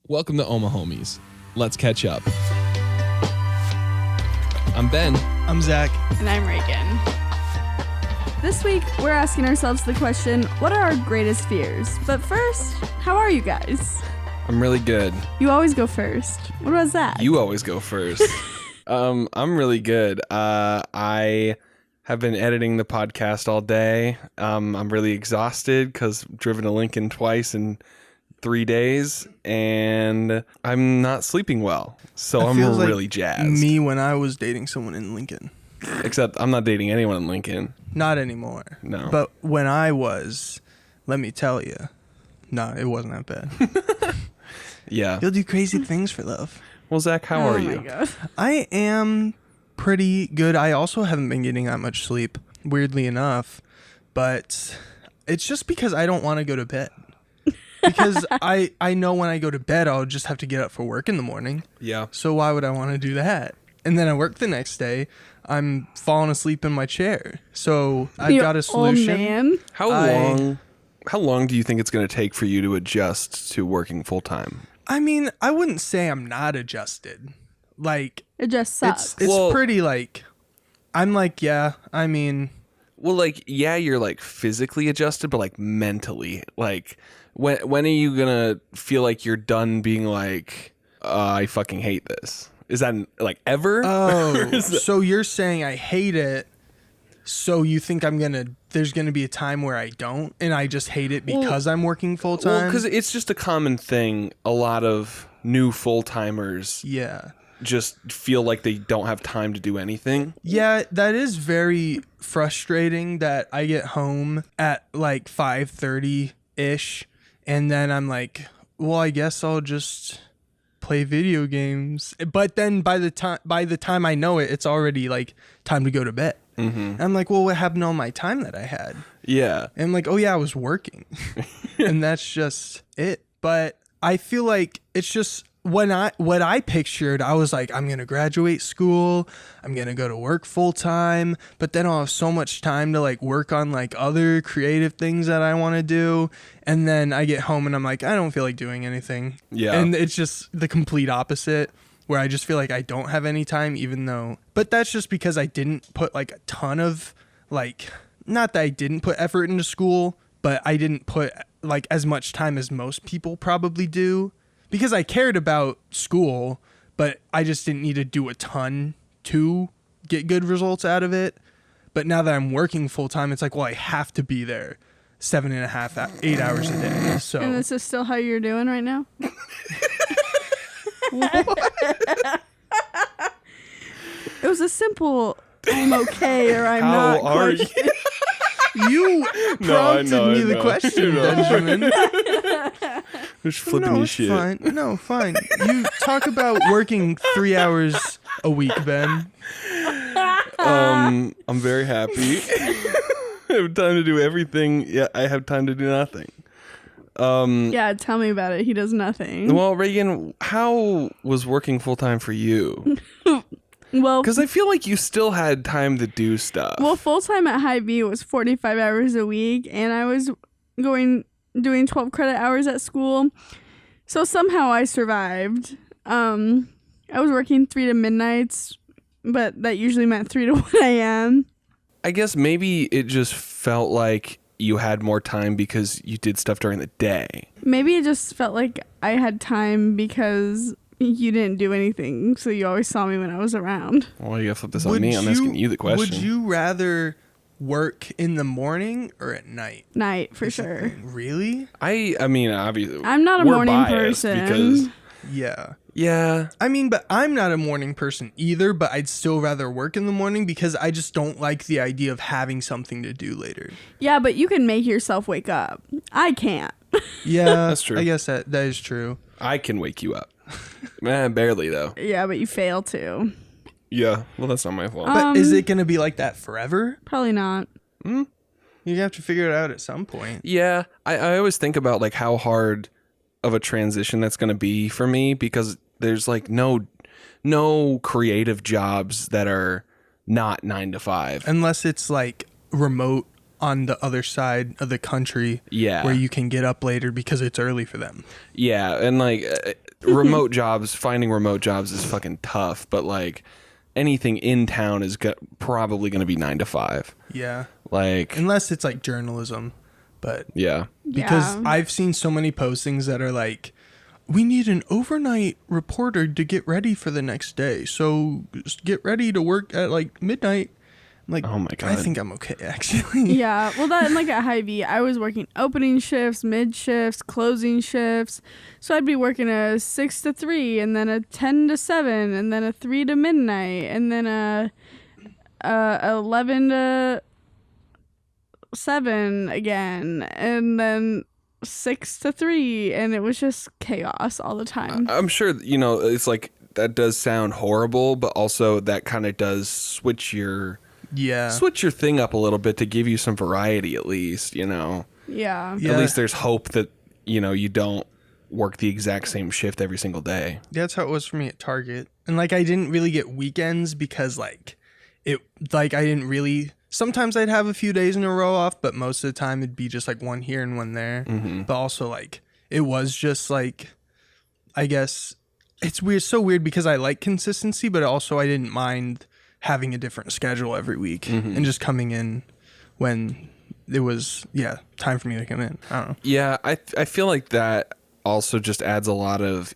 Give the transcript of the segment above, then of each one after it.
Welcome to Omahomies. Let's catch up. I'm Ben. I'm Zach. And I'm Reagan. This week, we're asking ourselves the question, what are our greatest fears? But first, how are you guys? I'm really good. You always go first. What about Zach? You always go first. I'm really good. I have been editing the podcast all day. I'm really exhausted because I've driven to Lincoln twice in 3 days, and I'm not sleeping well. So I'm really like jazzed. Me when I was dating someone in Lincoln. Except I'm not dating anyone in Lincoln. Not anymore. No. But when I was, let me tell you, no, it wasn't that bad. Yeah. You'll do crazy things for love. Well, Zach, how are you? Oh my God. I am pretty good. I also haven't been getting that much sleep, weirdly enough. But it's just because I don't want to go to bed. Because I know when I go to bed, I'll just have to get up for work in the morning. Yeah. So why would I want to do that? And then I work the next day. I'm falling asleep in my chair. So I've got a solution. Old man. How long do you think it's going to take for you to adjust to working full time? I mean, I wouldn't say I'm not adjusted. Like, It just sucks. it's pretty like, I'm like, yeah, I mean. Well, like, yeah, you're like physically adjusted, but like mentally, like when are you going to feel like you're done being like, I fucking hate this? Is that like ever? Oh, so you're saying I hate it. So you think there's going to be a time where I don't, and I just hate it because I'm working full time? Well, because it's just a common thing. A lot of new full-timers just feel like they don't have time to do anything. Yeah, that is very frustrating that I get home at like 5:30-ish, and then I'm like, well, I guess I'll just play video games. But then by the time I know it, it's already like time to go to bed. Mm-hmm. I'm like, well, what happened to all my time that I had? Yeah. And I'm like, oh yeah, I was working. And that's just it. But I feel like it's just what I pictured, I was like, I'm going to graduate school. I'm going to go to work full time. But then I'll have so much time to like work on like other creative things that I want to do. And then I get home and I'm like, I don't feel like doing anything. Yeah. And it's just the complete opposite, where I just feel like I don't have any time, but that's just because I didn't put like a ton of like, not that I didn't put effort into school, but I didn't put like as much time as most people probably do, because I cared about school, but I just didn't need to do a ton to get good results out of it. But now that I'm working full time, it's like, well, I have to be there 7.5, 8 hours a day. So. And this is still how you're doing right now? What? It was a simple, I'm okay or I'm How not are question. You prompted me the question, Benjamin. Just flipping your shit. Fine. No, fine. You talk about working 3 hours a week, Ben. I'm very happy. I have time to do everything. Yeah, I have time to do nothing. Yeah, tell me about it. He does nothing. Well, Reagan, how was working full time for you? Well, Because I feel like you still had time to do stuff. well, full time at High V was 45 hours a week, and I was doing 12 credit hours at school. So somehow I survived. I was working 3 to midnights, but that usually meant 3 to 1 a.m. I guess maybe it just felt like you had more time because you did stuff during the day. Maybe it just felt like I had time because you didn't do anything, so you always saw me when I was around. Well, you gotta flip this on me. I'm asking you the question. Would you rather work in the morning or at night? Night, for sure. Really? I mean, obviously, I'm not a we're morning biased person. Because, Yeah. I mean, but I'm not a morning person either, but I'd still rather work in the morning because I just don't like the idea of having something to do later. Yeah, but you can make yourself wake up. I can't. Yeah, That's true. I guess that is true. I can wake you up. Barely though. Yeah, but you fail to. Yeah, well, that's not my fault. But is it going to be like that forever? Probably not. You have to figure it out at some point. Yeah, I always think about like how hard of a transition that's going to be for me, because there's like no creative jobs that are not 9 to 5. Unless it's like remote on the other side of the country Yeah. where you can get up later because it's early for them. Yeah, and like remote jobs, finding remote jobs is fucking tough, but like anything in town is probably going to be 9 to 5. Yeah. Like Unless it's like journalism. But yeah. because Yeah. I've seen so many postings that are like, we need an overnight reporter to get ready for the next day. So just get ready to work at like midnight. I'm like, Oh my I God. think I'm okay, actually. Yeah, well, that and like at Hy-Vee, I was working opening shifts, mid shifts, closing shifts. So I'd be working a 6 to 3, and then a 10 to 7, and then a 3 to midnight, and then a 11 to 7 again, and then 6 to 3, and it was just chaos all the time. I'm sure, it's like that does sound horrible, but also that kind of does switch your Yeah. thing up a little bit to give you some variety at least, Yeah. Yeah. At least there's hope that, you don't work the exact same shift every single day. That's how it was for me at Target. And like I didn't really get weekends because I didn't really, sometimes I'd have a few days in a row off, but most of the time it'd be just like one here and one there. Mm-hmm. But also like it was just like, I guess it's weird, so weird because I like consistency, but also I didn't mind having a different schedule every week and just coming in when it was time for me to come in. I don't know. Yeah, I feel like that also just adds a lot of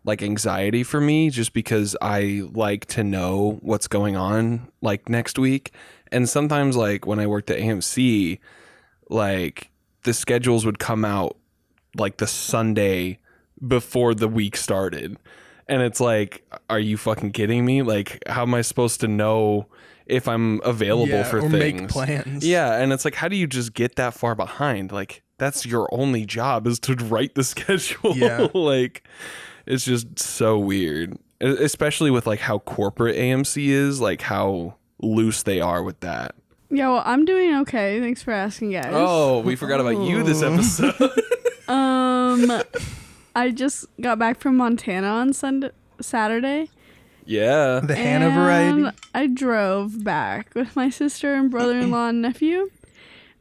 like anxiety for me, just because I like to know what's going on like next week. And sometimes like when I worked at AMC, like the schedules would come out like the Sunday before the week started. And it's like, are you fucking kidding me? Like, how am I supposed to know if I'm available for or things? make plans. Yeah, and it's like, how do you just get that far behind? Like, that's your only job is to write the schedule. Yeah. Like, it's just so weird. Especially with like how corporate AMC is, like how loose they are with that. Yeah, well, I'm doing okay. Thanks for asking, guys. Oh, we forgot about you this episode. I just got back from Montana on Saturday. Yeah. The Hannah variety. And I drove back with my sister and brother-in-law and nephew.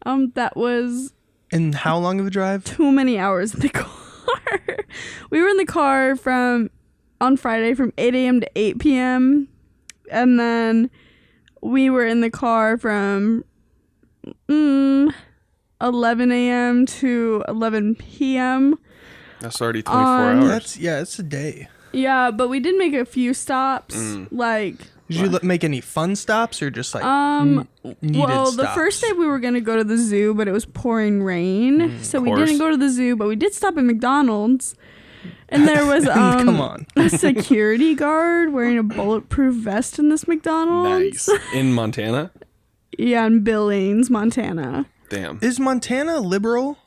That was And how long of a drive? too many hours in the car. We were in the car on Friday from 8 a.m. to 8 p.m. And then we were in the car from 11 a.m. to 11 p.m. That's already 24 hours. It's a day. Yeah, but we did make a few stops. Like, Did you make any fun stops or just like needed well, the stops? first day we were gonna go to the zoo, but it was pouring rain, so we didn't go to the zoo. But we did stop at McDonald's, and there was Come on. a security guard wearing a bulletproof vest in this McDonald's. Nice. In Montana? Yeah, in Billings, Montana. Damn. Is Montana liberal?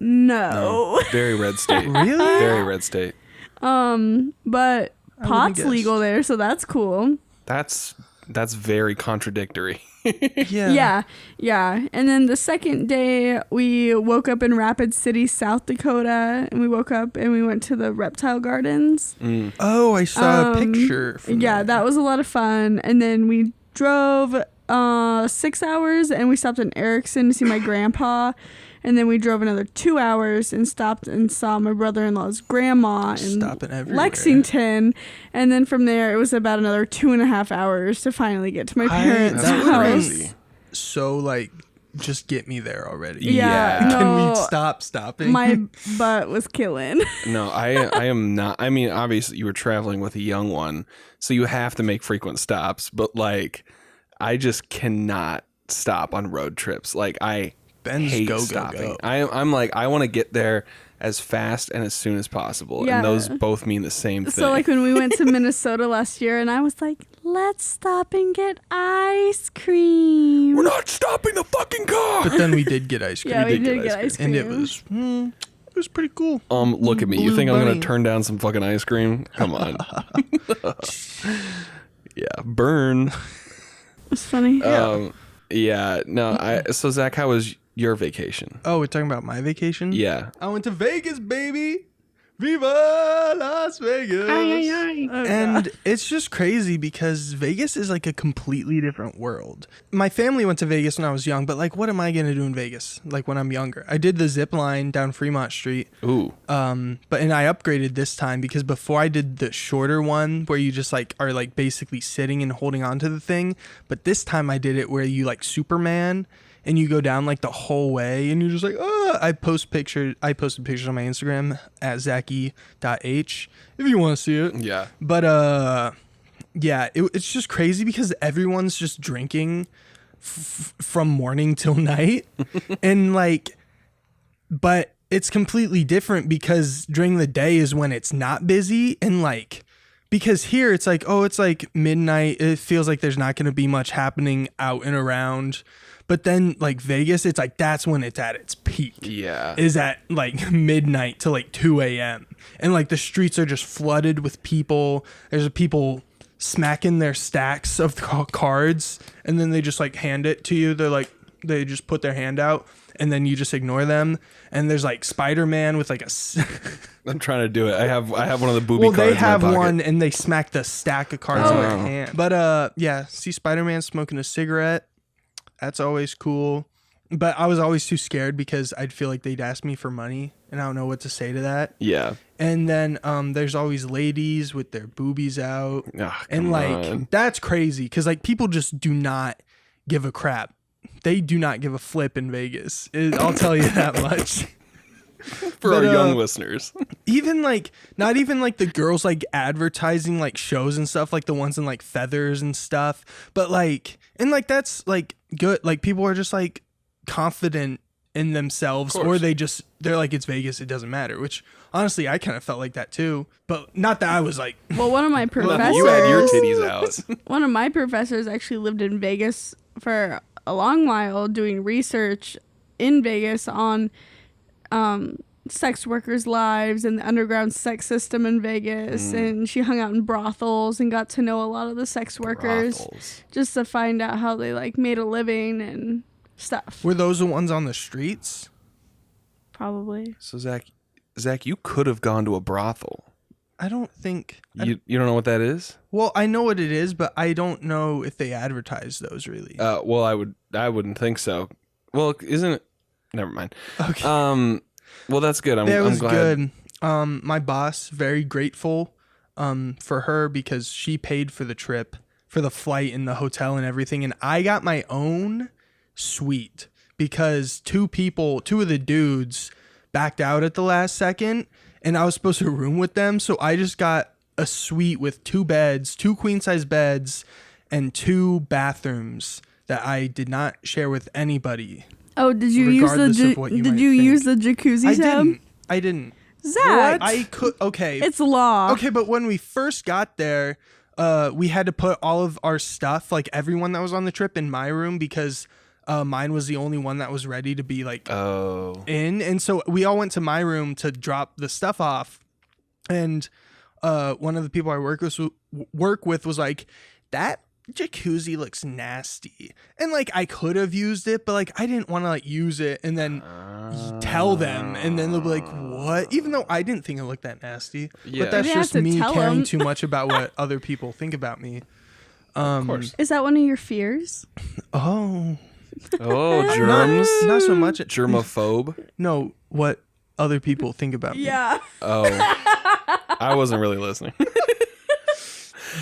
No. Very red state. Really? Very red state. But pot's guess. legal there, so that's cool. That's very contradictory. Yeah. Yeah. And then the second day, we woke up in Rapid City, South Dakota, and we woke up and we went to the reptile gardens. Oh, I saw a picture. From That was a lot of fun. And then we drove 6 hours and we stopped in Erickson to see my grandpa. And then we drove another 2 hours and stopped and saw my brother-in-law's grandma in Stopping everywhere. Lexington. And then from there, it was about another 2.5 hours to finally get to my parents' that house. crazy. So like, just get me there already. Yeah, Yeah. Can no, we stop stopping? my butt was killing. No, I am not. I mean, obviously you were traveling with a young one, so you have to make frequent stops. But like, I just cannot stop on road trips. Like I Ben's hate go, go, stopping. go. I'm like, I want to get there as fast and as soon as possible. Yeah. And those both mean the same thing. So like when we went to Minnesota last year, and I was like, let's stop and get ice cream. we're not stopping the fucking car. But then we did get ice cream. Yeah, we did get ice cream. And it was pretty cool. Look at me. You Blue think I'm bunny. gonna turn down some fucking ice cream? Come on. Yeah, burn. It's funny. Yeah. No. So Zach, how was your vacation? Oh, we're talking about my vacation? Yeah. I went to Vegas, baby, Viva Las Vegas. Oh, And God. it's just crazy because Vegas is like a completely different world. My family went to Vegas when I was young, but like, what am I going to do in Vegas? Like when I'm younger, I did the zip line down Fremont Street. Ooh. And I upgraded this time because before I did the shorter one where you just like are like basically sitting and holding on to the thing. But this time I did it where you like Superman and you go down like the whole way and you're just like, oh, I posted pictures on my Instagram at Zachy.h if you want to see it. Yeah. But yeah, it's just crazy because everyone's just drinking from morning till night. And like, but it's completely different because during the day is when it's not busy. And like, because here it's like, oh, it's like midnight. It feels like there's not going to be much happening out and around. But then like Vegas, it's like that's when it's at its peak. Yeah. Is at like midnight to like 2 a.m. And like the streets are just flooded with people. There's people smacking their stacks of cards and then they just like hand it to you. They're like, they just put their hand out and then you just ignore them. And there's like Spider-Man with like a... I'm trying to do it. I have one of the booby well, cards they have in my pocket. one and they smack the stack of cards in their hand. But yeah, see Spider-Man smoking a cigarette. That's always cool. But I was always too scared because I'd feel like they'd ask me for money and I don't know what to say to that. Yeah. And then there's always ladies with their boobies out. Oh, and like, that's crazy because like people just do not give a crap. They do not give a flip in Vegas. I'll tell you that much. For our young listeners. Even like, not even like the girls like advertising like shows and stuff, like the ones in like feathers and stuff. But like, and like that's like good. Like people are just like confident in themselves or they're like, it's Vegas, it doesn't matter, which honestly I kind of felt like that too, but not that I was like, Well, one of my professors... You had your titties out. One of my professors actually lived in Vegas for a long while doing research in Vegas on sex workers' lives and the underground sex system in Vegas. And she hung out in brothels and got to know a lot of the sex workers just to find out how they like made a living and stuff. were those the ones on the streets? Probably. So Zach, you could have gone to a brothel. I don't think You don't know what that is? well, I know what it is, but I don't know if they advertise those really. Well, I wouldn't think so. Well, isn't it? Never mind. Okay. Well, that's good. That was I'm glad. good. My boss, very grateful for her because she paid for the trip, for the flight and the hotel and everything. And I got my own suite because two of the dudes backed out at the last second and I was supposed to room with them. So I just got a suite with 2 beds, 2 queen size beds and 2 bathrooms that I did not share with anybody. Oh, did you use the jacuzzi? I didn't. Zach, I could. Okay. it's law. Okay, but when we first got there, we had to put all of our stuff, like everyone that was on the trip, in my room because mine was the only one that was ready to be like in. And so we all went to my room to drop the stuff off. And one of the people I work with was like, that jacuzzi looks nasty. And like I could have used it, but like I didn't want to like use it and then tell them and then they'll be like, what? Even though I didn't think it looked that nasty. Yeah. But that's You have just to me tell caring them. too much about what other people think about me. Of course. Is that one of your fears? Oh, Oh, germs. not so much. Germaphobe. No, what other people think about me. Yeah. Oh, I wasn't really listening.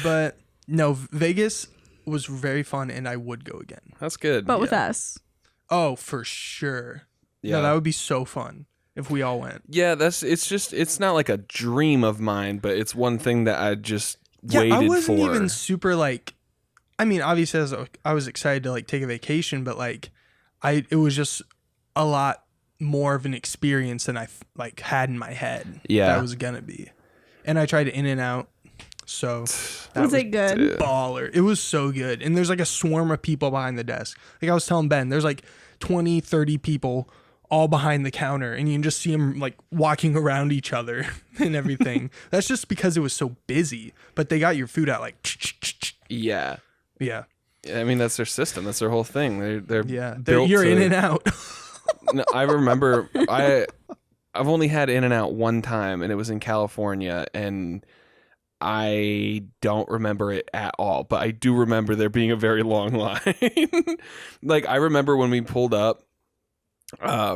But no, Vegas was very fun and I would go again. That's good. But with us. Oh, for sure. Yeah. No, that would be so fun if we all went. Yeah, it's not like a dream of mine, but it's one thing that I just waited I wasn't for. even super like, I mean, obviously I was excited to like take a vacation, but like it was just a lot more of an experience than I like had in my head. Yeah. That was gonna be. And I tried In-N-Out. So that Was it good? baller. It was so good. And there's like a swarm of people behind the desk. Like I was telling Ben, there's like 20, 30 people all behind the counter and you can just see them like walking around each other and everything. That's just because it was so busy, but they got your food out like, Yeah. yeah. I mean, that's their system. That's their whole thing. They're Yeah. built You're to- In and Out. No, I remember I I've only had In-N-Out one time, and it was in California, and I don't remember it at all, but I do remember there being a very long line. Like, I remember when we pulled up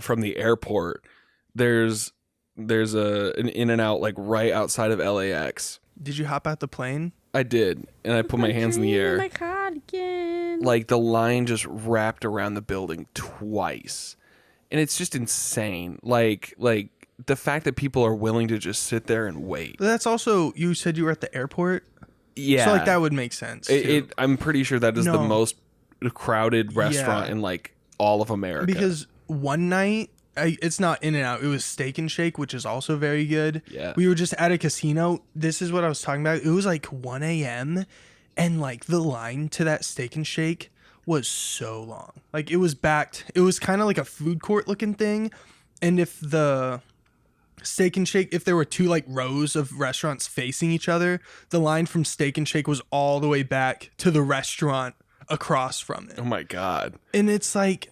from the airport, there's an In-N-Out like right outside of LAX. Did you hop out the plane? I did, and I put my hands in the air. My cardigan. Like, the line just wrapped around the building twice, and it's just insane. Like the fact that people are willing to just sit there and wait. But that's also, you said you were at the airport. Yeah, So like that would make sense. I'm pretty sure that is the most crowded restaurant in like all of America. Because one night, it's not In-N-Out, it was Steak and Shake, which is also very good. Yeah. We were just at a casino. This is what I was talking about. It was like 1 a.m. and like the line to that Steak and Shake was so long. Like it was backed. It was kind of like a food court looking thing. And if the Steak and Shake, if there were two like rows of restaurants facing each other, the line from Steak and Shake was all the way back to the restaurant across from it. Oh my God. And it's like,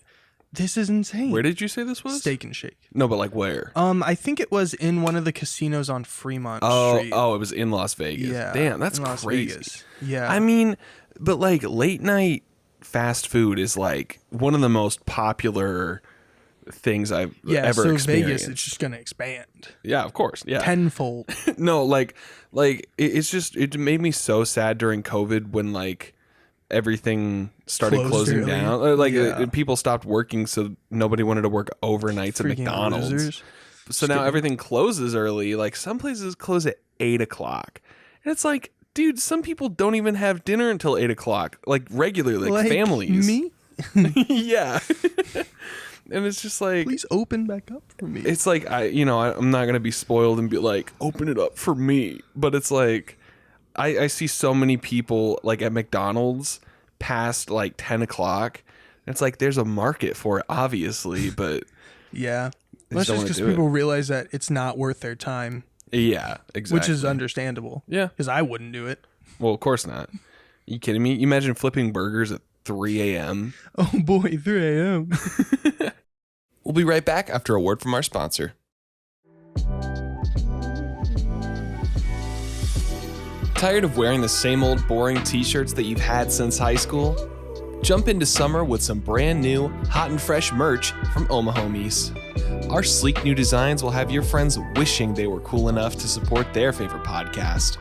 this is insane. Where did you say this was? Steak and Shake. No, but like where? I think it was in one of the casinos on Fremont Street. Oh, it was in Las Vegas. Yeah. Damn, that's in Las crazy. Vegas. Yeah. I mean, but like late night fast food is like one of the most popular things I've ever experienced. Vegas, it's just gonna expand Yeah, of course. Yeah. tenfold. No, like it's just, it made me so sad during COVID when like everything started Closed closing early. down. Like Yeah. people stopped working, so nobody wanted to work overnights at Freaking McDonald's. losers. So now everything closes early. Like some places close at 8:00, and it's like, dude, some people don't even have dinner until 8:00, like regularly, like families. Me? Yeah. And it's just like, Please open back up for me. it's like I'm not gonna be spoiled and be like, open it up for me. But it's like, I see so many people like at McDonald's past like 10:00. It's like there's a market for it, obviously, but Yeah. They That's just don't just wanna because do it. people realize that it's not worth their time, yeah, exactly. which is understandable. Yeah. Because I wouldn't do it. Well, of course not. You kidding me? You imagine flipping burgers at 3 a.m. Oh boy, 3 a.m. We'll be right back after a word from our sponsor. Tired of wearing the same old boring t-shirts that you've had since high school? Jump into summer with some brand new, hot and fresh merch from Omahomies. Our sleek new designs will have your friends wishing they were cool enough to support their favorite podcast.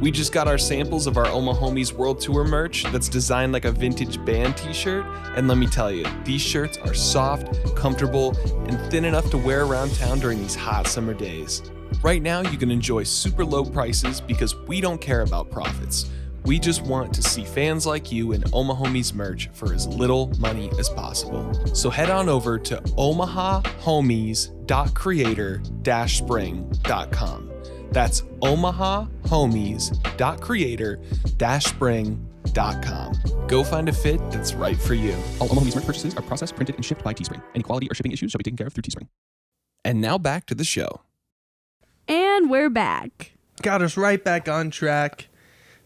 We just got our samples of our Omahomies World Tour merch that's designed like a vintage band t-shirt, and let me tell you, these shirts are soft, comfortable, and thin enough to wear around town during these hot summer days. Right now, you can enjoy super low prices because we don't care about profits. We just want to see fans like you in Omahomies merch for as little money as possible. So head on over to omahomies.creator-spring.com. That's omahomies.creator-spring.com. Go find a fit that's right for you. All Omahomies merch purchases are processed, printed, and shipped by Teespring. Any quality or shipping issues shall be taken care of through Teespring. And now back to the show. And we're back. Got us right back on track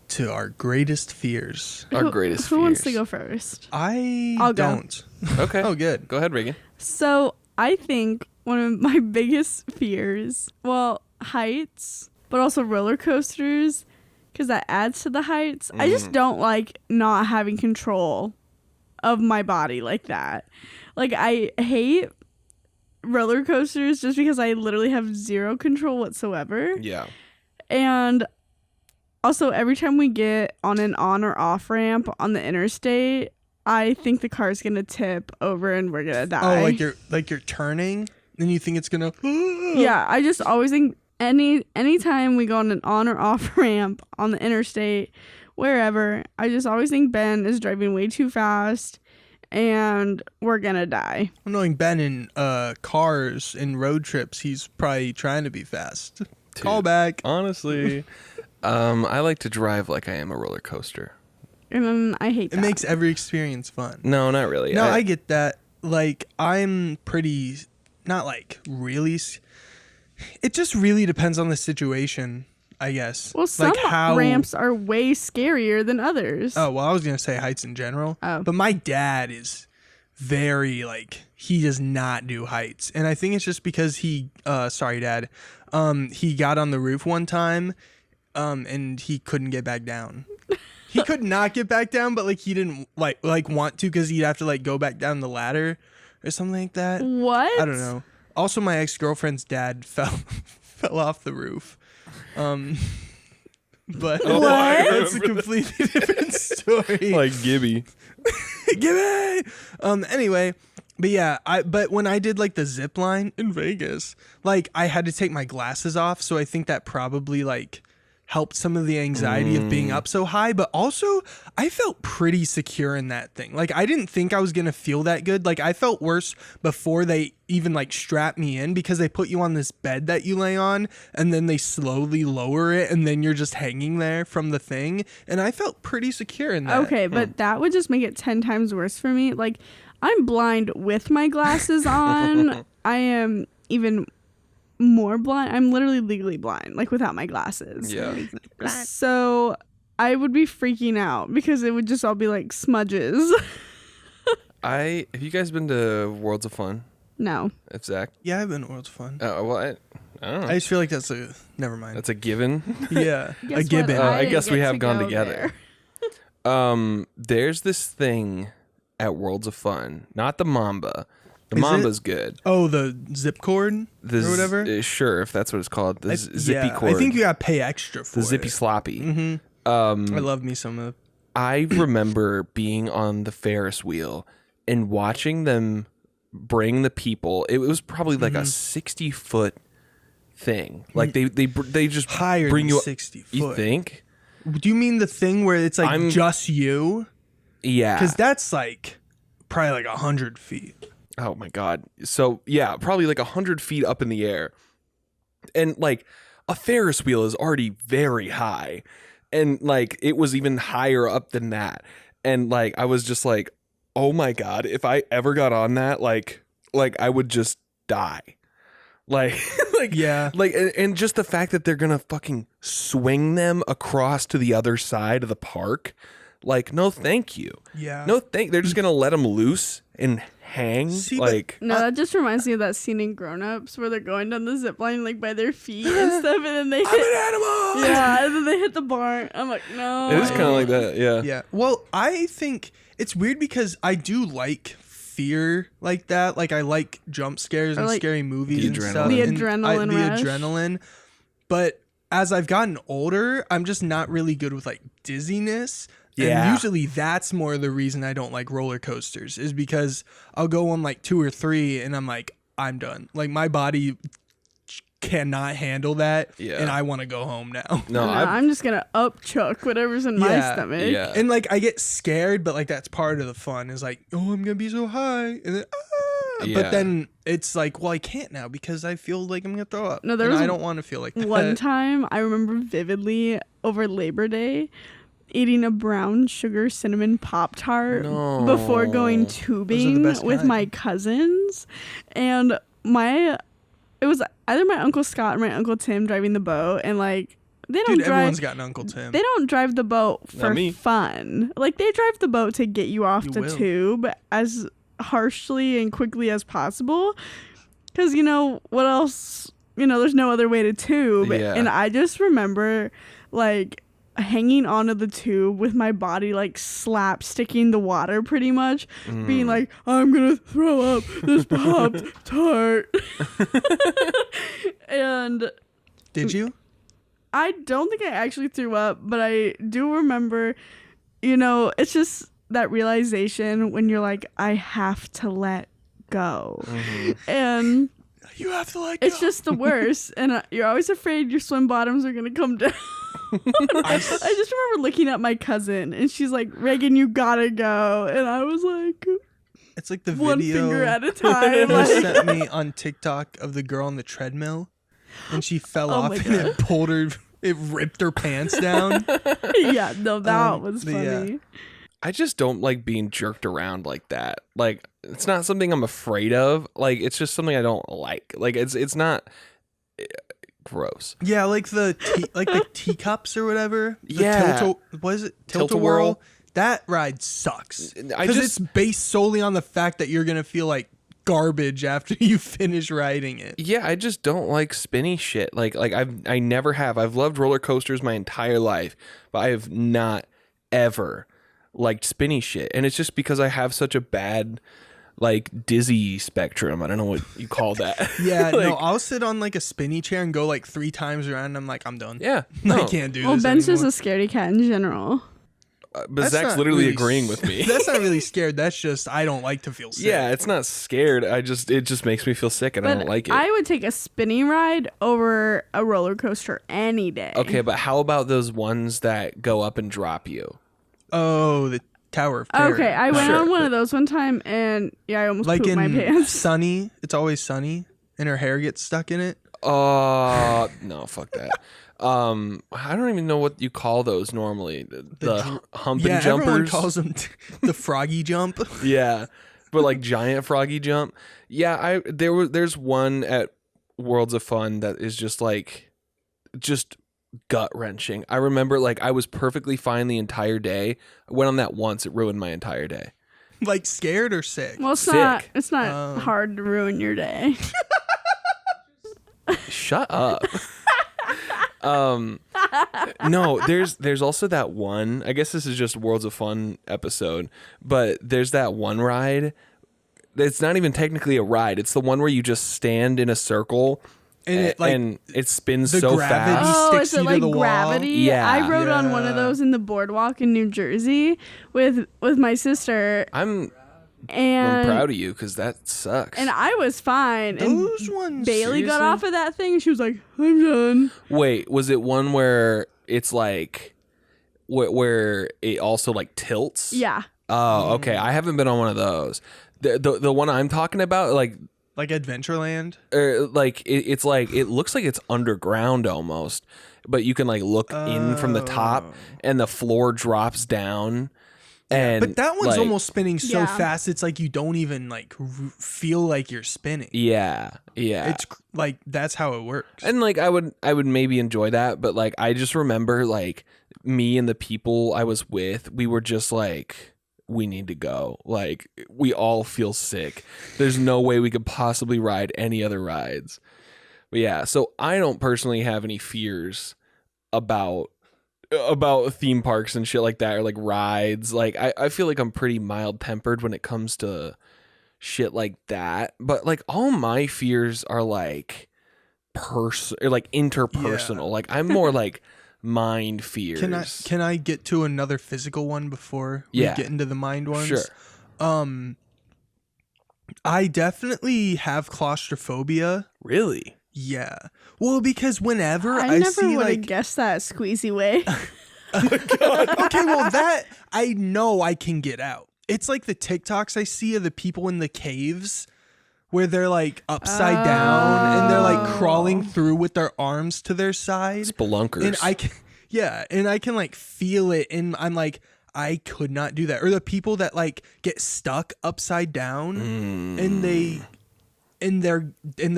to our greatest fears. Our greatest Who wants to fears. go first? I'll go. don't. Okay. Oh, good. Go ahead, Reagan. So I think one of my biggest fears, well, heights, but also roller coasters, because that adds to the heights. I just don't like not having control of my body like that. Like, I hate roller coasters just because I literally have zero control whatsoever. Yeah. And also, every time we get on an on or off ramp on the interstate, I think the car's gonna tip over and we're gonna die. Oh, like you're turning, and you think it's gonna. Yeah, I just always think anytime we go on an on or off ramp on the interstate, wherever, I just always think Ben is driving way too fast and we're gonna die. Knowing Ben in cars and road trips, he's probably trying to be fast. Call back. Honestly, I like to drive like I am a roller coaster. And then I hate It that. makes every experience fun. No, not really. No, I get that. Like, I'm pretty, not like really. It just really depends on the situation, I guess. Well, some like how, ramps are way scarier than others. Oh, well, I was going to say heights in general. Oh. But my dad is very like he does not do heights, and I think it's just because he sorry dad he got on the roof one time and he couldn't get back down. He could not get back down, but like he didn't like want to because he'd have to like go back down the ladder or something like that. What? I don't know. Also, my ex-girlfriend's dad fell off the roof. But What? that's a completely different story. Like Gibby. Give me. Anyway, but yeah, but when I did like the zip line in Vegas, like I had to take my glasses off, so I think that probably like helped some of the anxiety of being up so high, but also I felt pretty secure in that thing. Like I didn't think I was going to feel that good. Like I felt worse before they even like strap me in because they put you on this bed that you lay on and then they slowly lower it and then you're just hanging there from the thing. And I felt pretty secure in that. Okay, but that would just make it 10 times worse for me. Like I'm blind with my glasses on. I am even more blind. I'm literally legally blind, like without my glasses. Yeah. So I would be freaking out because it would just all be like smudges. Have you guys been to Worlds of Fun? No. If Zach? Yeah, I've been to World's Fun. Well, I don't know. I just feel like that's a never mind. That's a given. Yeah, Guess a gibbon. what? I didn't guess we get have to gone go together. there. There's this thing at Worlds of Fun, not the Mamba. The Is Mamba's good. Oh, the zip cord The or whatever. Sure, if that's what it's called. The zippy yeah, cord. I think you got to pay extra for the zippy it. sloppy. Mm-hmm. I love me some of. I remember being on the Ferris wheel and watching them bring the people. It was probably like a 60-foot thing. Like they just Higher bring than you 60 foot. You think? Do you mean the thing where it's like just you? Yeah. Because that's like probably like 100 feet. Oh my God. So yeah, probably like 100 feet up in the air. And like a Ferris wheel is already very high. And like it was even higher up than that. And like I was just like, oh my God, if I ever got on that, like I would just die. Like Yeah. Like and just the fact that they're gonna fucking swing them across to the other side of the park. Like, no thank you. Yeah. No they're just gonna let them loose and hang. See, like No, that just reminds me of that scene in Grown Ups where they're going down the zip line like by their feet and stuff, and then they hit. I'm an animal. Yeah, and then they hit the barn. I'm like, no. it is kind of like that, yeah. Yeah. Well, I think it's weird because I do like fear like that. Like I like jump scares and like scary movies the and adrenaline. stuff. The and adrenaline the rush. adrenaline. But as I've gotten older, I'm just not really good with like dizziness. Yeah. And usually that's more the reason I don't like roller coasters is because I'll go on like 2 or 3 and I'm like, I'm done. Like my body cannot handle that. Yeah. And I want to go home now. No, I'm just gonna upchuck whatever's in my Yeah, stomach. yeah. And like I get scared, but like that's part of the fun is like, oh, I'm gonna be so high, and then Yeah. but then it's like, well, I can't now because I feel like I'm gonna throw up. No, there and was I don't want to feel like that. One time, I remember vividly over Labor Day, eating a brown sugar cinnamon Pop-Tart No. before going Those are tubing the best with kind. my cousins, and it was either my Uncle Scott or my Uncle Tim driving the boat, and like they don't Dude, drive. everyone's got an Uncle Tim. They don't drive the boat for Not me. fun. Like they drive the boat to get you off You the will. tube as harshly and quickly as possible. Because you know what else? You know, there's no other way to tube. Yeah. And I just remember like hanging onto the tube with my body like slap sticking the water pretty much, being like, I'm gonna throw up this Pop-Tart. And Did you? I don't think I actually threw up, but I do remember, you know, it's just that realization when you're like, I have to let go. And You have to like. it's just the worst. And you're always afraid your swim bottoms are going to come down. I just remember looking at my cousin and she's like, Reagan, you gotta go. And I was like, It's like the one video finger at a time. you Like, sent me on TikTok of the girl on the treadmill, and she fell Oh off my and God. it pulled her. It ripped her pants down. yeah, no, that was but funny. yeah. I just don't like being jerked around like that. Like it's not something I'm afraid of. Like it's just something I don't like. Like it's not gross. Yeah, like the teacups or whatever. The Yeah. what is it? Tilt-a-whirl? that ride sucks. I Because just- it's based solely on the fact that you're going to feel like garbage after you finish riding it. Yeah, I just don't like spinny shit. Like I never have. I've loved roller coasters my entire life, but I have not ever liked spinny shit. And it's just because I have such a bad like dizzy spectrum. I don't know what you call that. Yeah, Like, no, I'll sit on like a spinny chair and go like 3 times around and I'm like, I'm done. yeah. I No. can't do Well, this Ben's just anymore. a scaredy cat in general. But That's Zach's not literally really agreeing with me. That's not really scared. That's just, I don't like to feel sick. Yeah, it's not scared. It just makes me feel sick and I But don't like it. I would take a spinning ride over a roller coaster any day. Okay, but how about those ones that go up and drop you? Oh, the Tower of Terror. Okay, I went Sure. on one of those one time, and yeah, I almost Like pooped my in pants. Sunny, It's Always Sunny, and her hair gets stuck in it. No, fuck that. I don't even know what you call those normally. The humping Yeah, jumpers. everyone calls them the froggy jump. Yeah, but like giant froggy jump. Yeah, there's one at Worlds of Fun that is just gut wrenching. I remember like I was perfectly fine the entire day. I went on that once. It ruined my entire day. Like scared or sick? Well, it's Sick. not. It's not hard to ruin your day. Shut up. No, there's also that one. I guess this is just Worlds of Fun episode, but there's that one ride. It's not even technically a ride. It's the one where you just stand in a circle And it spins the so gravity fast. Oh, sticks is you it to like the wall? gravity? Yeah. I rode on one of Yeah. those in the boardwalk in New Jersey with my sister, I'm and proud of you because that sucks. and I was fine. Those and ones. Bailey got seriously? off of that thing, and she was like, "I'm done." Wait, was it one where it's like where it also like tilts? Yeah. Oh, okay. I haven't been on one of those. The one I'm talking about, like Adventureland. it's like it looks like it's underground almost, but you can like look in from the top, and the floor drops down. And But that one's like, almost spinning so Yeah. fast, it's like you don't even like feel like you're spinning. yeah. It's like that's how it works. And like I would maybe enjoy that, but like I just remember like me and the people I was with, we were just like, we need to go. Like we all feel sick. There's no way we could possibly ride any other rides. But yeah, so I don't personally have any fears about theme parks and shit like that, or like rides. Like I feel like I'm pretty mild tempered when it comes to shit like that. But like all my fears are like interpersonal. Yeah. Like I'm more like mind fears. Can I get to another physical one before we Yeah. get into the mind ones? Sure. I definitely have claustrophobia. Really? Yeah. Well, because whenever I I never see would have like guessed that squeezy way. okay, well that I know I can get out. It's like the TikToks I see of the people in the caves where they're like upside down and they're like crawling through with their arms to their side. Spelunkers. And I can like feel it, and I'm like, I could not do that. Or the people that like get stuck upside down and they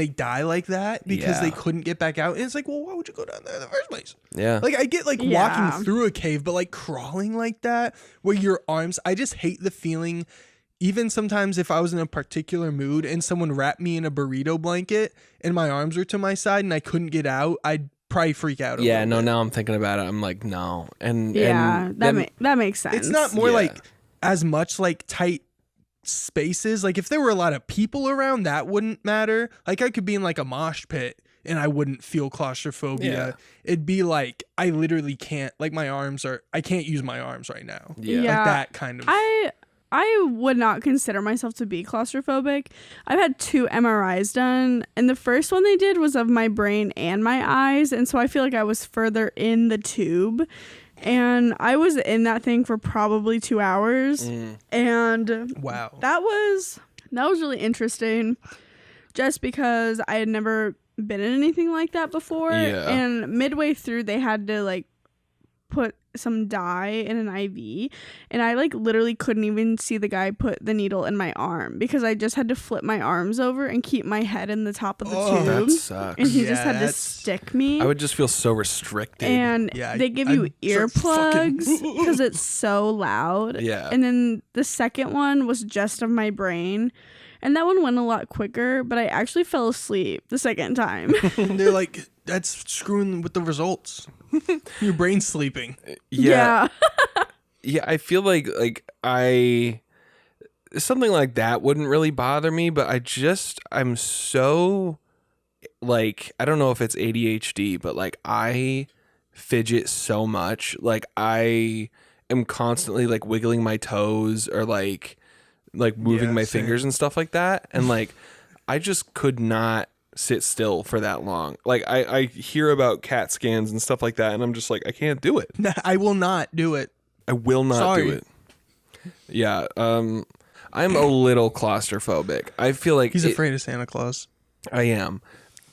die like that because they Yeah. couldn't get back out. And it's like, well, why would you go down there in the first place? Yeah. Like I get like Yeah. walking through a cave, but like crawling like that where your arms, I just hate the feeling. Even sometimes if I was in a particular mood and someone wrapped me in a burrito blanket and my arms were to my side and I couldn't get out, I'd probably freak out. Yeah, no, now I'm thinking about it. I'm like, no. And Yeah, and that then- that makes sense. It's not more Yeah. like as much like tight spaces. Like if there were a lot of people around, that wouldn't matter. Like I could be in like a mosh pit and I wouldn't feel claustrophobia. Yeah. It'd be like I literally can't, like I can't use my arms right now. Yeah. Yeah. Like that kind of. I would not consider myself to be claustrophobic. I've had 2 MRIs done, and the first one they did was of my brain and my eyes, and so I feel like I was further in the tube. And I was in that thing for probably 2 hours. And Wow. that was really interesting just because I had never been in anything like that before. Yeah. And midway through they had to like put some dye in an IV, and I like literally couldn't even see the guy put the needle in my arm because I just had to flip my arms over and keep my head in the top of the tube. That sucks. And he just had to stick me. I would just feel so restricted. And they give you earplugs because it's so loud. Yeah. And then the second one was just of my brain. And that one went a lot quicker, but I actually fell asleep the second time. They're like, that's screwing with the results. Your brain's sleeping. Yeah. Yeah, I feel like something like that wouldn't really bother me, but I'm so like, I don't know if it's ADHD, but like I fidget so much. Like I am constantly like wiggling my toes or like moving my fingers and stuff like that. And like, I just could not sit still for that long. Like I hear about CAT scans and stuff like that, and I'm just like, I can't do it. I will not do it. I will not do it. Yeah. I'm a little claustrophobic. I feel like he's afraid of Santa Claus. I am.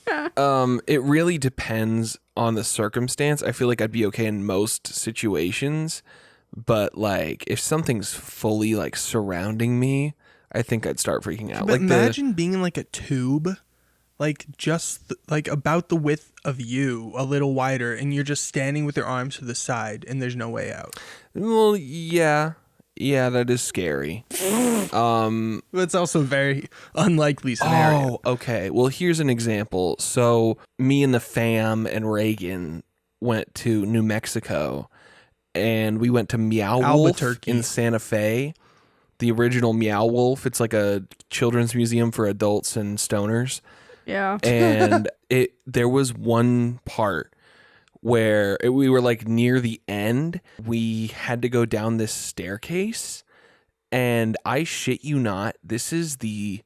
It really depends on the circumstance. I feel like I'd be okay in most situations, but like if something's fully like surrounding me, I think I'd start freaking out. But like imagine being in like a tube, like just like about the width of you, a little wider, and you're just standing with your arms to the side, and there's no way out. Well, yeah, that is scary. It's also a very unlikely scenario. Oh, okay. Well, here's an example. So me and the fam and Reagan went to New Mexico, and we went to Meow Wolf in Santa Fe. The original Meow Wolf. It's like a children's museum for adults and stoners. Yeah. And there was one part where we were like near the end. We had to go down this staircase, and I shit you not, this is the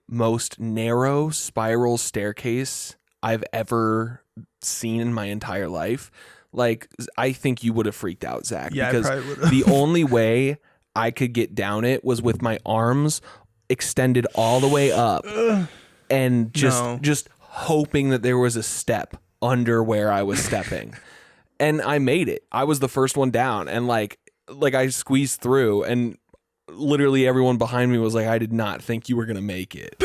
most narrow spiral staircase I've ever seen in my entire life. Like, I think you would have freaked out, Zach, because the only way I could get down it was with my arms extended all the way up and just hoping that there was a step under where I was stepping. And I made it. I was the first one down, and like I squeezed through, and literally everyone behind me was like, I did not think you were going to make it.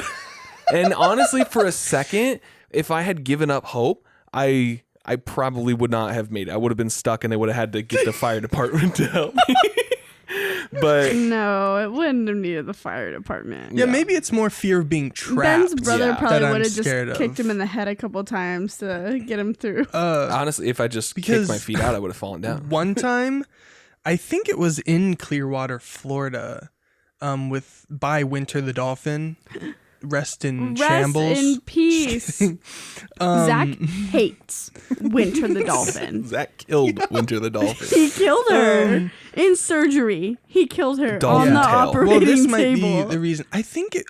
And honestly, for a second, if I had given up hope, I probably would not have made it. I would have been stuck, and they would have had to get the fire department to help me. But no, it wouldn't have needed the fire department. Yeah, maybe it's more fear of being trapped. Ben's brother probably would have just kicked him in the head a couple times to get him through. Honestly, if I just kicked my feet out, I would have fallen down. One time, I think it was in Clearwater, Florida, by Winter the Dolphin. Rest in shambles. Rest in peace. Zach hates Winter the Dolphin. Zach killed Winter the Dolphin. He killed her in surgery. He killed her on the operating table. Well, this might be the reason.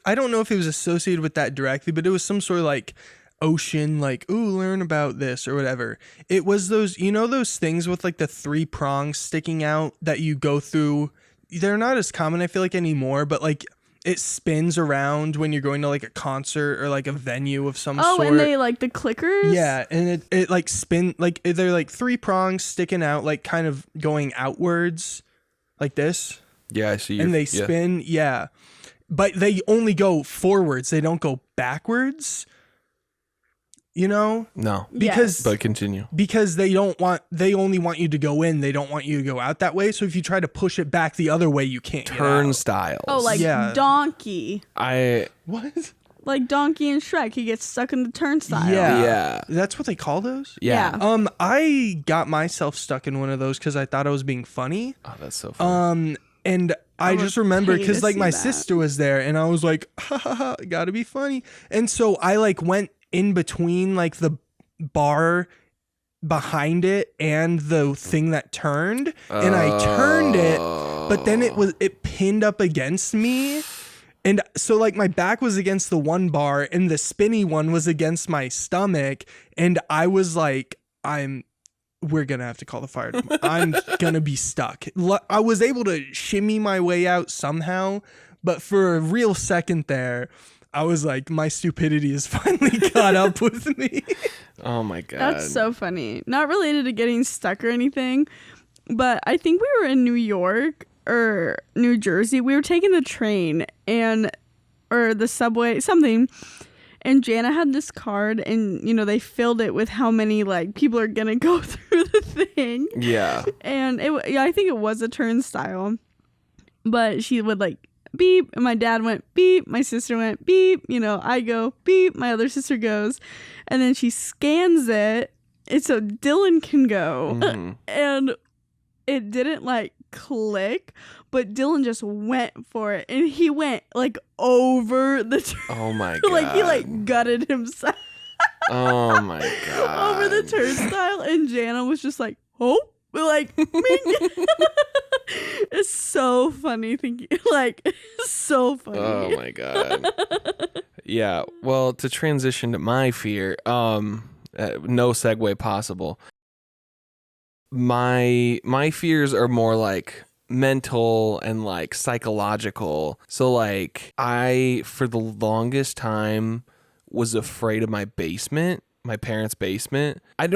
I don't know if it was associated with that directly, but it was some sort of like ocean, like, ooh, learn about this or whatever. It was those, those things with like the 3 prongs sticking out that you go through. They're not as common, I feel like, anymore, but like it spins around when you're going to like a concert or like a venue of some sort. Oh, and they like the clickers? Yeah, and it like spin, like they're like 3 prongs sticking out, like kind of going outwards like this. Yeah, I see. And they spin, yeah. But they only go forwards. They don't go backwards. No. But continue. Because they only want you to go in. They don't want you to go out that way. So if you try to push it back the other way, you can't. Turnstiles. Oh, like Donkey. What? Like Donkey and Shrek. He gets stuck in the turnstile. Yeah. That's what they call those? Yeah. I got myself stuck in one of those because I thought I was being funny. Oh, that's so funny. And I just remember because like my sister was there, and I was like, ha ha ha, gotta be funny. And so I like went in between like the bar behind it and the thing that turned, and I turned it, but then it pinned up against me, and so like my back was against the one bar and the spinny one was against my stomach, and I was like, we're gonna have to call the fire department. I'm gonna be stuck. I was able to shimmy my way out somehow, but for a real second there, I was like, my stupidity has finally caught up with me. Oh my god. That's so funny. Not related to getting stuck or anything, but I think we were in New York or New Jersey. We were taking the train or the subway, something. And Jana had this card, and they filled it with how many like people are gonna go through the thing. Yeah. And I think it was a turnstile, but she would like beep, and my dad went beep, my sister went beep. I go beep, my other sister goes, and then she scans it, and so Dylan can go, and it didn't like click, but Dylan just went for it, and he went like over the oh my god. like he like gutted himself Oh my god. over the turnstile, and Jana was just like, oh, like ming. It's so funny thinking, like, so funny. Oh my god. Yeah, well, to transition to my fear, no segue possible. My fears are more like mental and like psychological. So like I for the longest time was afraid of my basement, my parents' basement. I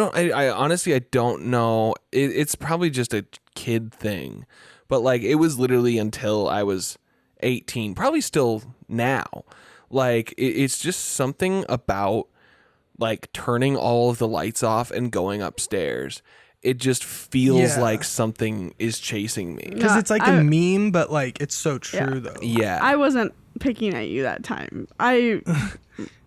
honestly I don't know. It's probably just a kid thing. But like it was literally until I was 18, probably still now. Like it's just something about like turning all of the lights off and going upstairs. It just feels like something is chasing me. Because it's like a meme, but like it's so true though. Yeah. I wasn't picking at you that time. I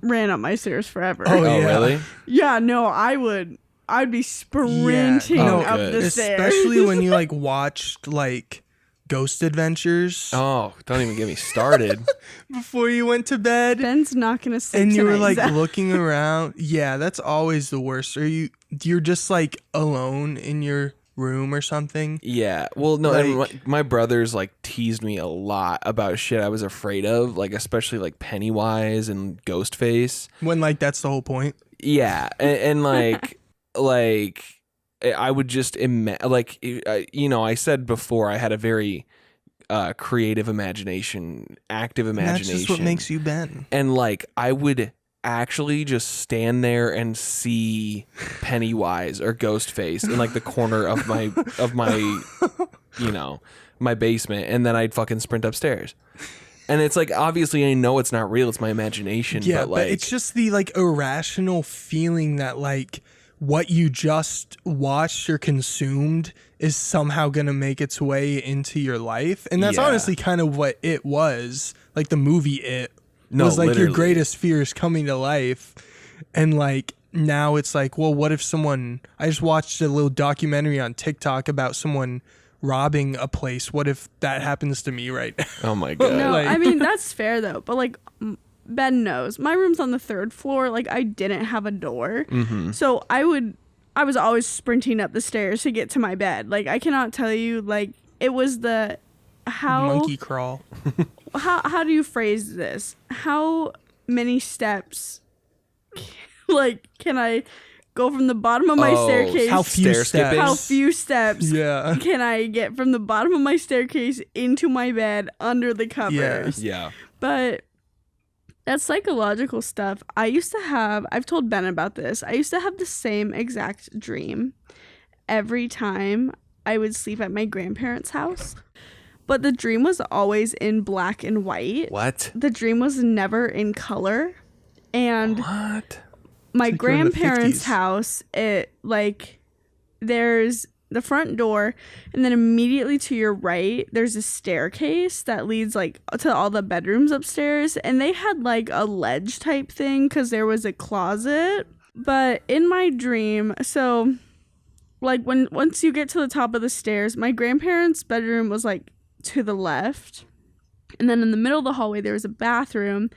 ran up my stairs forever. Oh, really? Yeah, no, I'd be sprinting up the stairs. Especially when you like watched like Ghost Adventures. Oh, don't even get me started. Before you went to bed. Ben's not gonna sleep and you were tonight, like Zach. looking around. Yeah, that's always the worst. Or you're just like alone in your room or something. Yeah. Well, no, Like- and my brothers like teased me a lot about shit I was afraid of, like especially like Pennywise and Ghostface. When like that's the whole point. Yeah, and like like I would just I said before I had a very creative imagination, active imagination. That's just what makes you Ben. And like I would actually just stand there and see Pennywise or Ghostface in like the corner of my my basement, and then I'd fucking sprint upstairs. And it's like obviously I know it's not real, it's my imagination. Yeah, but like it's just the like irrational feeling that like what you just watched or consumed is somehow gonna make its way into your life. And that's honestly kind of what it was. Like the movie It was like literally. your greatest fears coming to life. And like now it's like, well, what if I just watched a little documentary on TikTok about someone robbing a place. What if that happens to me right now? Oh my god. No, Like- I mean that's fair though. But like Ben knows my room's on the 3rd floor. Like I didn't have a door, so I was always sprinting up the stairs to get to my bed. Like I cannot tell you. Like it was the how Monkey crawl. how do you phrase this? How many steps? Like can I go from the bottom of my staircase? How few Stair steps? skipping? How few steps Yeah. can I get from the bottom of my staircase into my bed under the covers? Yeah. But that's psychological stuff. I've told Ben about this. I used to have the same exact dream every time I would sleep at my grandparents' house. But the dream was always in black and white. What? The dream was never in color. And What? my like you're in the grandparents' 50s. house, it like there's the front door, and then immediately to your right there's a staircase that leads like to all the bedrooms upstairs, and they had like a ledge type thing because there was a closet. But in my dream, so like once you get to the top of the stairs, my grandparents' bedroom was like to the left, and then in the middle of the hallway there was a bathroom.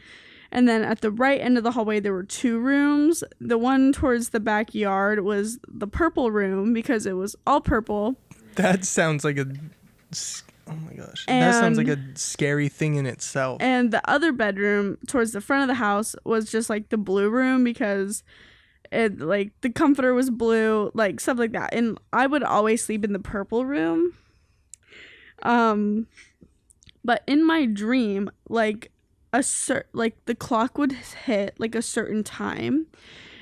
And then at the right end of the hallway, there were 2 rooms. The one towards the backyard was the purple room because it was all purple. That sounds like oh my gosh. That sounds like a scary thing in itself. And the other bedroom towards the front of the house was just like the blue room because it like the comforter was blue, like stuff like that. And I would always sleep in the purple room. But in my dream, like the clock would hit like a certain time,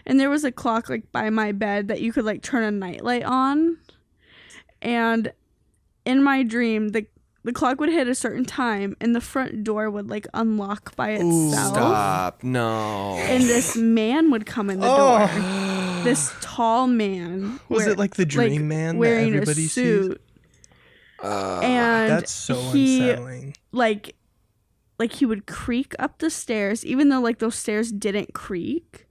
and there was a clock like by my bed that you could like turn a nightlight on, and in my dream the clock would hit a certain time and the front door would like unlock by itself. Stop. No. And this man would come in the door. This tall man. Was it like the dream man wearing that everybody a suit? And that's so unsettling. Like he would creak up the stairs, even though like those stairs didn't creak.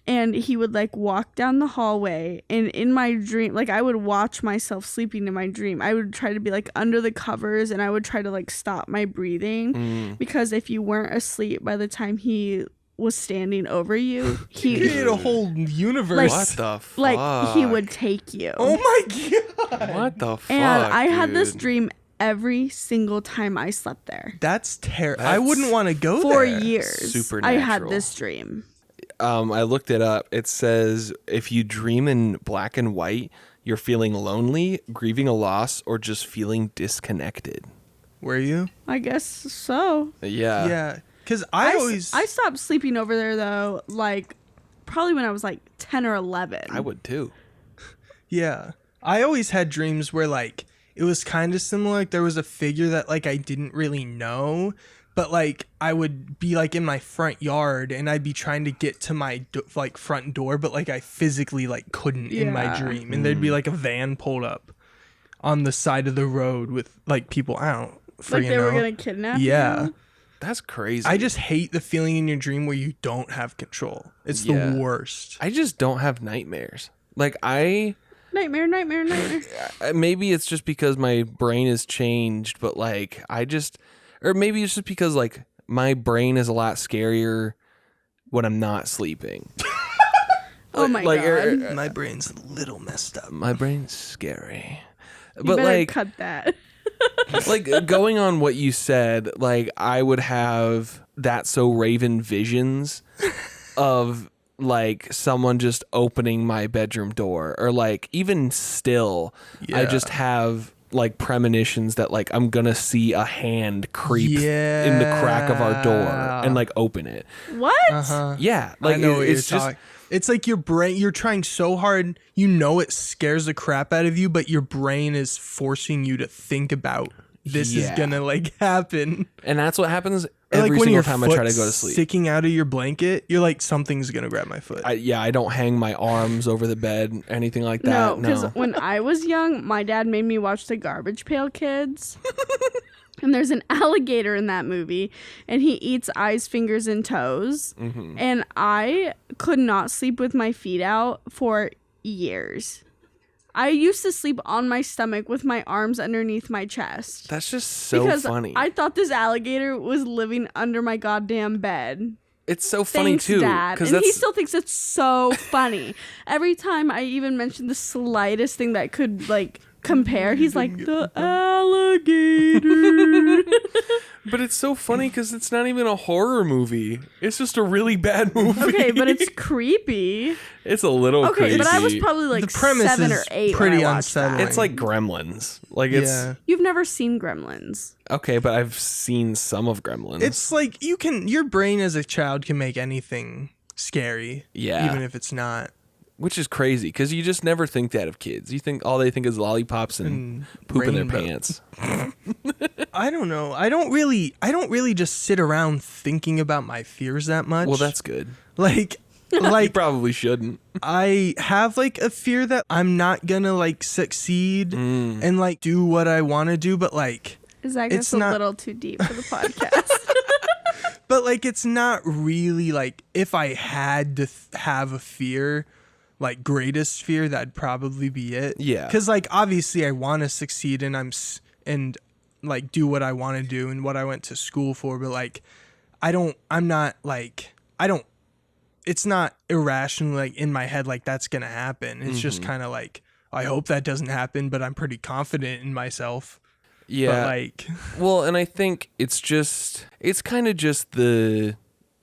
And he would like walk down the hallway, and in my dream, like I would watch myself sleeping in my dream. I would try to be like under the covers, and I would try to like stop my breathing because if you weren't asleep by the time he was standing over you, he created a whole universe. What the fuck? Like he would take you. Oh my god! What the fuck? And I had this dude? dream every single time I slept there. That's terrible. I wouldn't want to go For there. years. Supernatural. I had this dream. I looked it up. It says if you dream in black and white, you're feeling lonely, grieving a loss, or just feeling disconnected. Were you? I guess so. Yeah. Yeah. Because I stopped sleeping over there though, like probably when I was like 10 or 11. I would too. Yeah. I always had dreams where like it was kind of similar. Like there was a figure that like I didn't really know, but like I would be like in my front yard and I'd be trying to get to my like front door, but like I physically like couldn't in my dream. And there'd be like a van pulled up on the side of the road with like people out. Like they were gonna kidnap you? That's crazy. I just hate the feeling in your dream where you don't have control. It's the worst. I just don't have nightmares. Like Nightmare. maybe it's just because my brain has changed, but like or maybe it's just because like my brain is a lot scarier when I'm not sleeping. Oh my god. My brain's a little messed up. My brain's scary. You But better like cut that. like going on what you said, like I would have That's So Raven visions of like someone just opening my bedroom door, or like even still I just have like premonitions that like I'm gonna see a hand creep in the crack of our door and like open it. What? Yeah, like I know what it's you're just talking. It's like your brain, you're trying so hard, you know it scares the crap out of you, but your brain is forcing you to think about this is gonna like happen. And that's what happens Or, every like when single your time I try to go to sleep. sticking out of your blanket, you're like, something's gonna grab my foot. I don't hang my arms over the bed, anything like No, that. because when I was young, my dad made me watch the Garbage Pail Kids. And there's an alligator in that movie, and he eats eyes, fingers, and toes. Mm-hmm. And I could not sleep with my feet out for years. I used to sleep on my stomach with my arms underneath my chest. That's just so because funny. I thought this alligator was living under my goddamn bed. It's so funny Thanks, too, Dad. because And he still thinks it's so funny. Every time I even mention the slightest thing that could like compare, he's like, the alligator. But it's so funny because it's not even a horror movie. It's just a really bad movie. Okay, but it's creepy. It's a little Okay, crazy. but I was probably like The premise 7 is or 8 pretty when I watched that. unsettling. It's like Gremlins. Like it's yeah. You've never seen Gremlins. okay, but I've seen some of Gremlins. It's like your brain as a child can make anything scary. Yeah. Even if it's not. which is crazy because you just never think that of kids. You think all they think is lollipops and poop in their rainbow. pants. I don't know. I don't really just sit around thinking about my fears that much. Well, that's good. like You like probably shouldn't. I have like a fear that I'm not gonna like succeed and like do what I want to do, but like Is that It's just a not- little too deep for the podcast? but like it's not really like if I had to have a fear, like greatest fear, that'd probably be it. Yeah. Because like obviously I want to succeed and and like do what I want to do and what I went to school for, but like it's not irrational like in my head like that's gonna happen. It's just kind of like I hope that doesn't happen, but I'm pretty confident in myself. Yeah. But like Well, and I think it's kind of just the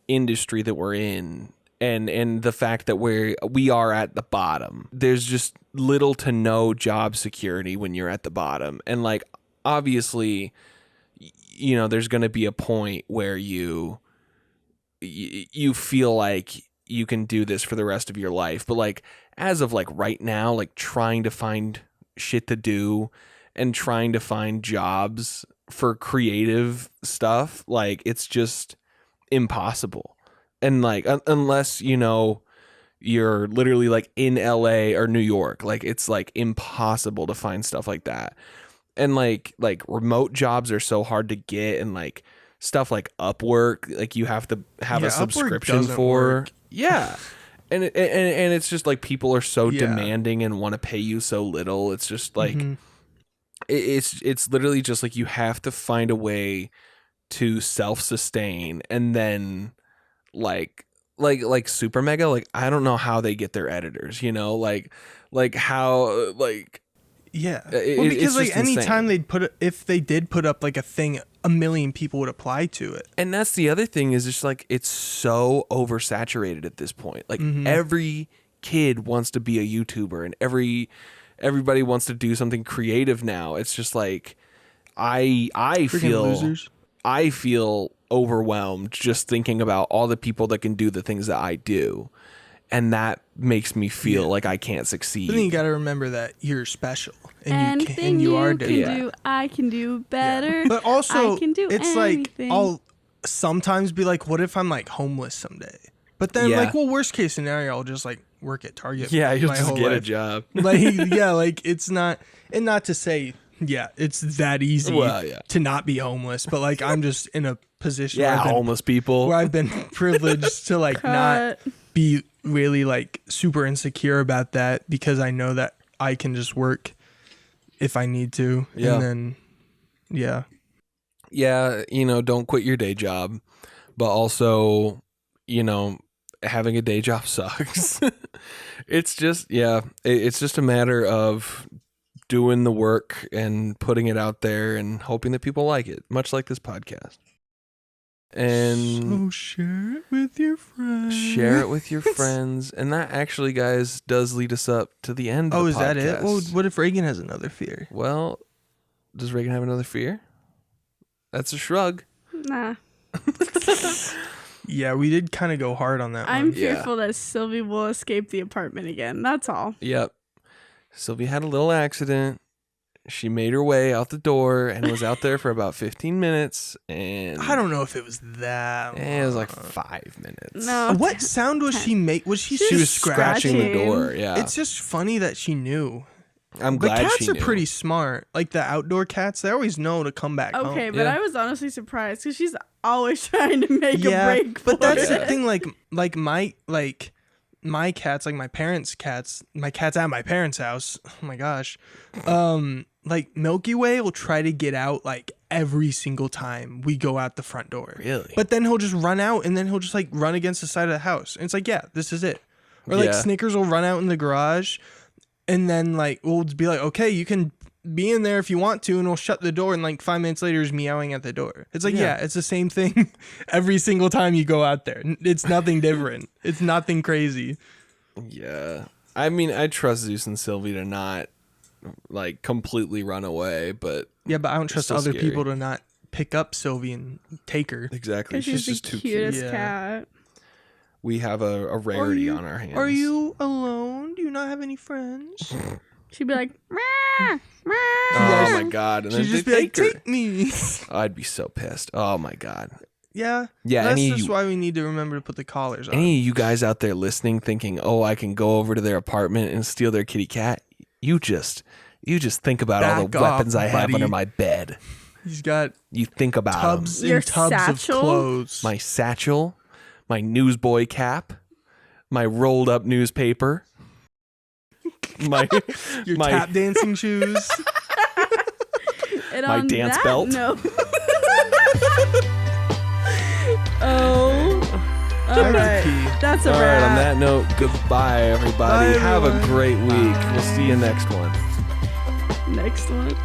industry that we're in and the fact that we are at the bottom. There's just little to no job security when you're at the bottom. And like obviously you know there's going to be a point where you feel like you can do this for the rest of your life. But like as of like right now, like trying to find shit to do and trying to find jobs for creative stuff, like it's just impossible. And like unless you're literally like in LA or New York, like it's like impossible to find stuff like that. And like remote jobs are so hard to get, and like stuff like Upwork, like you have to have a subscription for. Work. Yeah. And it's just like people are so demanding and want to pay you so little. It's just like it's literally just like you have to find a way to self-sustain. And then like Super Mega, like I don't know how they get their editors, like how like yeah. Well, because like anytime insane. if they did put up like a thing, a million people would apply to it. And that's the other thing is just like it's so oversaturated at this point. Like every kid wants to be a YouTuber, and everybody wants to do something creative now. It's just like I feel overwhelmed just thinking about all the people that can do the things that I do. And that makes me feel like I can't succeed. But then you got to remember that you're special, and Anything you are can different. do, I can do better. Yeah. But also, I can do it's anything. like I'll sometimes be like, "What if I'm like homeless someday?" But then, like, well, worst case scenario, I'll just like work at Target. Yeah, you'll my just whole get life. a job. Like, yeah, like it's not, and not to say, it's that easy to not be homeless. But like, I'm just in a position. Yeah, where homeless people. where I've been privileged to like not be really like super insecure about that, because I know that I can just work if I need to. Yeah. And then don't quit your day job, but also having a day job sucks. It's just it's just a matter of doing the work and putting it out there and hoping that people like it, much like this podcast. And so share it with your friends. And that actually, guys, does lead us up to the end of the podcast. Is that it? Well, what if Reagan has another fear? Well, does Reagan have another fear? That's a shrug. Nah. Yeah, we did kind of go hard on that I'm one. fearful that Sylvie will escape the apartment again. That's all. Yep. Sylvie had a little accident. She made her way out the door and was out there for about 15 minutes. And I don't know if it was that. It was like 5 minutes. No. What sound was she make? Was she was scratching the door. Yeah. It's just funny that she knew. I'm But glad cats she are knew. pretty smart. Like the outdoor cats, they always know to come back home. Okay, but Yeah. I was honestly surprised because she's always trying to make a break for but that's it. the thing. Like my cats, like my parents' cats, my cats at my parents' house. Oh my gosh, like Milky Way will try to get out like every single time we go out the front door. Really? But then he'll just run out, and then he'll just like run against the side of the house, and it's like, yeah, this is it. Or like Yeah. Snickers will run out in the garage, and then like we'll be like, okay, you can be in there if you want to, and we'll shut the door, and like 5 minutes later he's meowing at the door. It's like, yeah, it's the same thing every single time you go out there. It's nothing different. It's nothing crazy. Yeah. I mean, I trust Zeus and Sylvie to not like completely run away, but Yeah, but I don't trust still other scary. people to not pick up Sylvie and take her. exactly. Because she's just the too cute. cutest Yeah. cat. We have a rarity on our hands. Are you alone? Do you not have any friends? She'd be like, "Meow, meow." Oh my god! And She'd then just they be like, take her. take me. I'd be so pissed. Oh my god. Yeah. Yeah. That's Any of just you, why we need to remember to put the collars on. any of you guys out there listening, thinking, "Oh, I can go over to their apartment and steal their kitty cat," you just think about all the Back off, weapons I have buddy. under my bed. He's got You think about 'em. tubs Your and tubs satchel? of clothes. My satchel, my newsboy cap, my rolled up newspaper, my Your my tap dancing shoes. And My on dance that belt. note- oh. All right. That's a All right, on wrap. that note, goodbye, everybody. Bye, Have a everyone. great week. We'll see you next one. Next one.